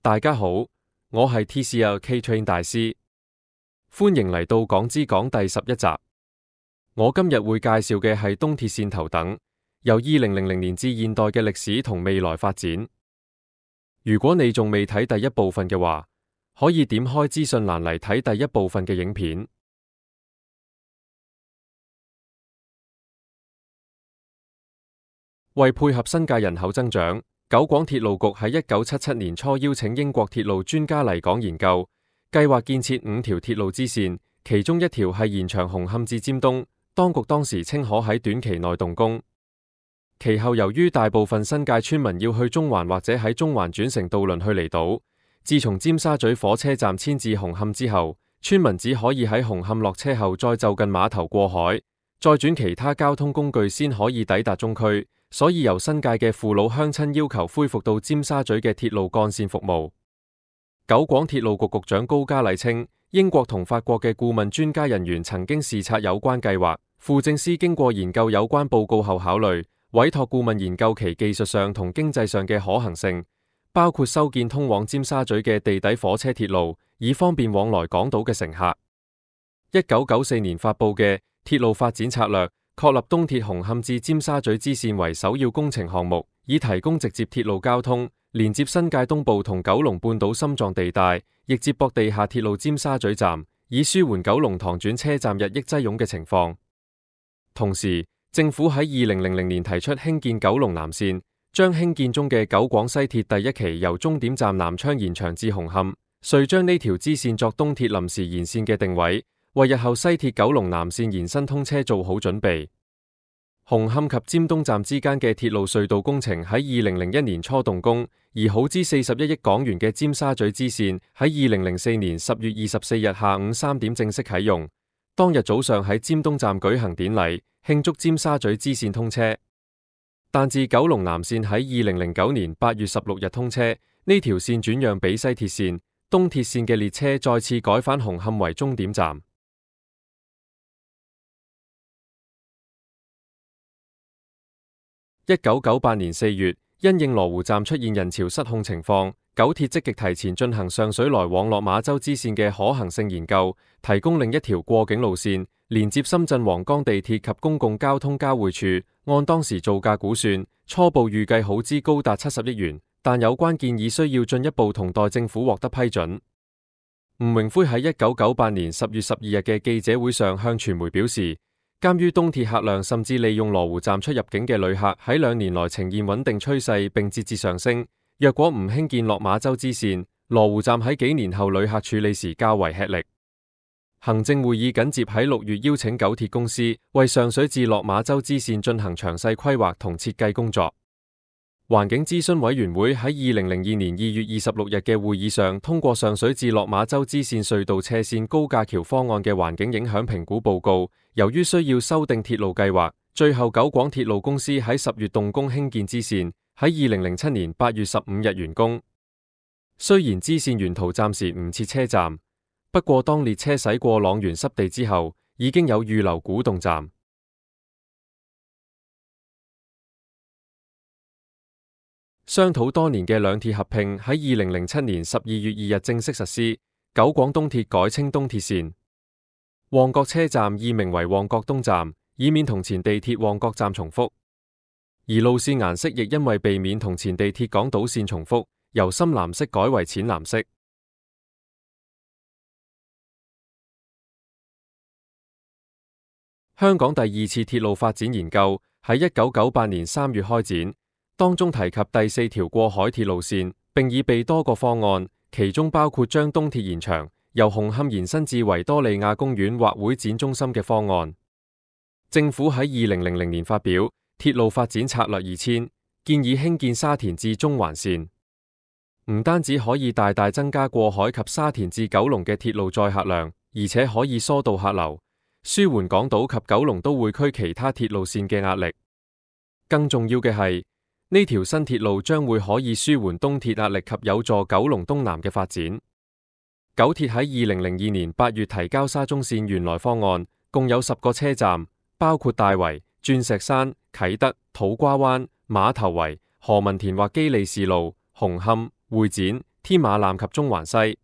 大家好，我係 TCL K-Train 大師，歡迎嚟到港之港第11集。我今日會介紹嘅係東鐵線頭等，由2000年至現代嘅歷史同未來發展。如果你仲未睇第一部分嘅話，可以點開資訊欄嚟睇第一部分嘅影片。為配合新界人口增長，九廣鐵路局喺1977年初邀請英國鐵路專家嚟港研究，計劃建設5條鐵路支線，其中一條係延長紅磡至尖東，當局當時稱可喺短期內動工。其後由於大部分新界村民要去中環或者喺中環轉乘渡輪去離島，自從尖沙咀火車站遷至紅磡之後，村民只可以喺紅磡落車後再就近碼頭過海，再轉其他交通工具先可以抵達中區。所以由新界嘅父老鄉親要求恢復到尖沙咀嘅鐵路幹線服務。九廣鐵路局局長高嘉禮稱，英國同法國嘅顧問專家人員曾經視察有關計劃，副政司經過研究有關報告後考慮，委託顧問研究其技術上同經濟上嘅可行性，包括修建通往尖沙咀嘅地底火車鐵路，以方便往來港島嘅乘客。1994年發布嘅鐵路發展策略，確立東鐵紅磡至尖沙咀支線為首要工程項目，以提供直接鐵路交通，連接新界東部同九龍半島心臟地帶，亦接駁地下鐵路尖沙咀站，以舒緩九龍塘轉車站日益擠擁嘅情況。同時，政府喺2000年提出興建九龍南線，將興建中嘅九廣西鐵第一期由終點站南昌延長至紅磡，遂將呢條支線作東鐵臨時延線嘅定位，為日後西鐵九龍南線延伸通車做好準備。紅磡及尖東站之間嘅鐵路隧道工程喺2001年初動工，而耗資41億港元嘅尖沙咀支線喺2004年10月24日下午3點正式啟用。當日早上喺尖東站舉行典禮，慶祝尖沙咀支線通車。但自九龍南線喺2009年8月16日通車，呢條線轉讓俾西鐵線，東鐵線嘅列車再次改返紅磡為終點站。1998年4月，因應羅湖站出現人潮失控情況，九鐵積極提前進行上水來往落馬洲支線嘅可行性研究，提供另一條過境路線，連接深圳皇崗地鐵及公共交通交匯處。按當時造價估算，初步預計耗資高達70億元，但有關建議需要進一步同待政府獲得批准。吳榮輝喺1998年10月12日嘅記者會上向傳媒表示，鑒於東鐵客量甚至利用羅湖站出入境嘅旅客喺2年來呈現穩定趨勢並節節上升，若果唔興建落馬洲支線，羅湖站喺幾年後旅客處理時較為吃力。行政會議緊接喺6月邀請九鐵公司為上水至落馬洲支線進行詳細規劃同設計工作。環境諮詢委員會喺2002年2月26日嘅會議上通過上水至落馬洲支線隧道斜線高架橋方案嘅環境影響評估報告。由於需要修訂鐵路計劃，最後九廣鐵路公司喺10月動工興建支線，喺2007年8月15日完工。雖然支線沿途暫時唔設車站，不過當列車駛過塱原濕地之後，已經有預留古洞站。商討多年嘅兩鐵合併喺2007年12月2日正式實施，九廣東鐵改稱東鐵線。旺角車站易名為旺角東站，以免同前地鐵旺角站重複。而路線顏色亦因為避免同前地鐵港島線重複，由深藍色改為淺藍色。香港第二次鐵路發展研究喺1998年3月開展，當中提及第4條過海鐵路線，並已備多個方案，其中包括將東鐵延長，由紅磡延伸至維多利亞公園或會展中心嘅方案。政府喺2000年發表《鐵路發展策略2000》，建議興建沙田至中環線，唔單止可以大大增加過海及沙田至九龍嘅鐵路載客量，而且可以疏導客流，舒緩港島及九龍都會區其他鐵路線嘅壓力。更重要嘅係，呢條新鐵路將會可以舒緩東鐵壓力及有助九龍東南嘅發展。九鐵喺2002年8月提交沙中線原來方案，共有10個車站，包括大圍、鑽石山、啟德、土瓜灣、馬頭圍、何文田或基利士路、紅磡、會展、添馬艦及中環西。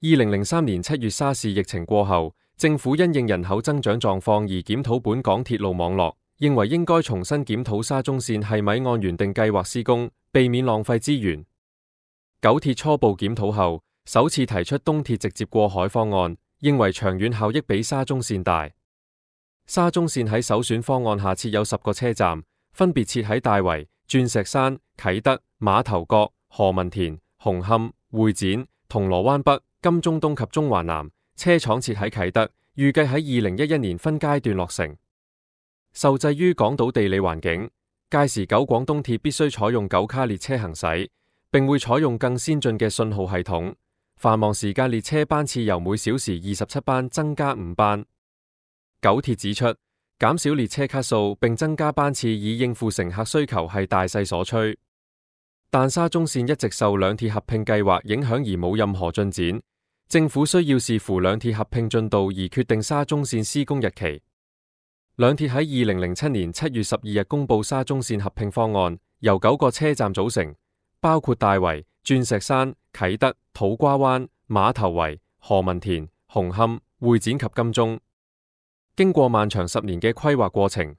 2003年7月沙士疫情過後，政府因應人口增長狀況而檢討本港鐵路網絡，認為應該重新檢討沙中線係咪按原定計劃施工，避免浪費資源。九鐵初步檢討後，首次提出東鐵直接過海方案，認為長遠效益比沙中線大。沙中線喺首選方案下設有10個車站，分別設喺大圍、鑽石山、啟德、馬頭角、何文田、紅磡、會展、銅鑼灣北、金鐘東及中環南。車廠設喺啟德，預計喺2011年分階段落成。受制於港島地理環境，屆時九廣東鐵必須採用9卡列車行駛，並會採用更先進嘅信號系統。繁忙時間列車班次由每小時27班增加5班。九鐵指出，減少列車卡數並增加班次以應付乘客需求係大勢所趨，但沙中線一直受兩鐵合併計劃影響而冇任何進展，政府需要視乎兩鐵合併進度而決定沙中線施工日期。兩鐵喺2007年7月12日公布沙中線合併方案，由9個車站組成，包括大圍、鑽石山、啟德、土瓜灣、馬頭圍、何文田、紅磡、會展及金鐘。經過漫長10年嘅規劃過程，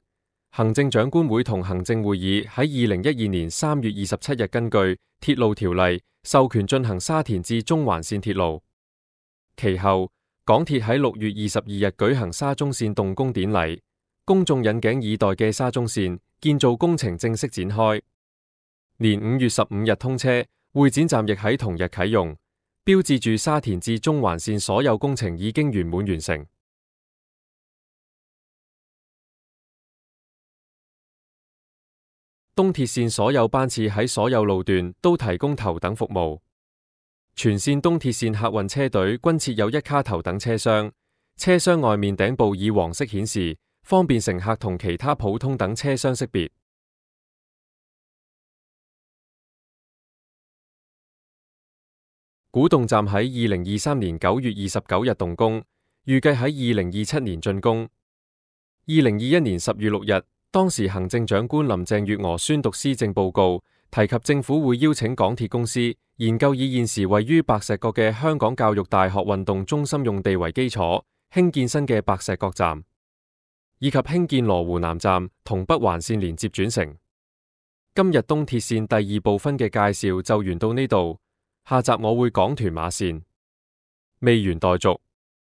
行政長官會同行政會議喺2012年3月27日根據鐵路條例授權進行沙田至中環線鐵路。其後，港鐵喺6月22日舉行沙中線動工典禮，公眾引頸以待嘅沙中線建造工程正式展開。年5月15日通車，會展站亦喺同日啟用，標誌住沙田至中環線所有工程已經圓滿完成。東鐵線所有班次喺所有路段都提供頭等服務，全線東鐵線客運車隊均設有1卡頭等車廂，車廂外面頂部以黃色顯示，方便乘客同其他普通等車廂識別。古洞站喺2023年9月29日動工，預計喺2027年竣工。2021年10月6日，當時行政長官林鄭月娥宣讀施政報告，提及政府會邀請港鐵公司研究以現時位於白石角嘅香港教育大學運動中心用地為基礎，興建新嘅白石角站，以及興建羅湖南站同北環線連接轉乘。今日東鐵線第2部分嘅介紹就完到呢度，下集我會講屯馬線，未完待續。